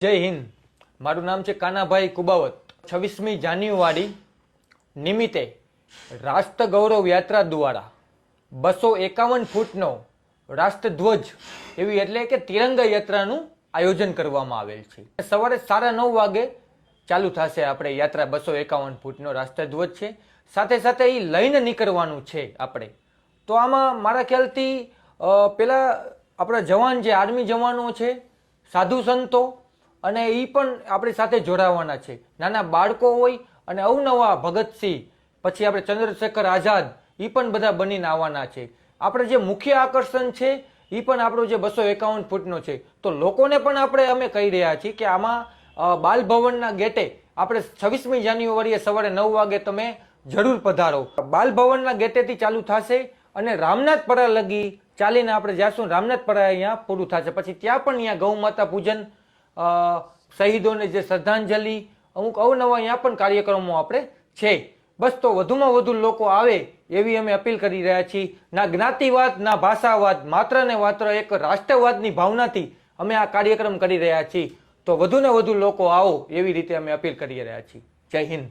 જય હિન્દ। મારું નામ છે કાનાભાઈ કુબાવત। 26મી જાન્યુઆરી નિમિત્તે રાષ્ટ્ર ગૌરવ યાત્રા દ્વારા 251 ફૂટનો રાષ્ટ્રધ્વજ એવી એટલે કે તિરંગા યાત્રાનું આયોજન કરવામાં આવેલ છે। સવારે 9:30 વાગે ચાલુ થશે। આપણે યાત્રા 251 ફૂટનો રાષ્ટ્રધ્વજ છે, સાથે સાથે એ લઈને નીકળવાનું છે આપણે। તો આમાં મારા ખ્યાલથી પેલા આપણા જવાન જે આર્મી જવાનો છે, સાધુ સંતો અને એ પણ આપણી સાથે જોડાવાના છે। નાના બાળકો હોય અને અવનવા ભગતસિંહ, પછી આપણે ચંદ્રશેખર આઝાદ, એ પણ બધા બનીને આવવાના છે। આપણે જે મુખ્ય આકર્ષણ છે એ પણ આપણું જે 251 ફૂટનો છે। તો લોકોને પણ અમે કહી રહ્યા છીએ કે આમાં બાલ ભવનના ગેટે આપણે 26મી જાન્યુઆરીએ સવારે 9 વાગે તમે જરૂર પધારો। બાલ ભવનના ગેટેથી ચાલુ થશે અને રામનાથપરા લગી ચાલીને આપણે જાશું। રામનાથપરા અહીંયા પૂરું થશે, પછી ત્યાં પણ અહીંયા ગૌ માતા પૂજન, શહીદોને જે શ્રદ્ધાંજલિ, અમુક અવનવા અહીંયા પણ કાર્યક્રમો આપણે છે। બસ તો વધુમાં વધુ લોકો આવે એવી અમે અપીલ કરી રહ્યા છીએ। ના જ્ઞાતિવાદ ના ભાષાવાદ, માત્ર ને માત્ર એક રાષ્ટ્રવાદની ભાવનાથી અમે આ કાર્યક્રમ કરી રહ્યા છીએ। તો વધુ ને વધુ લોકો આવો એવી રીતે અમે અપીલ કરી રહ્યા છીએ। જય હિન્દ।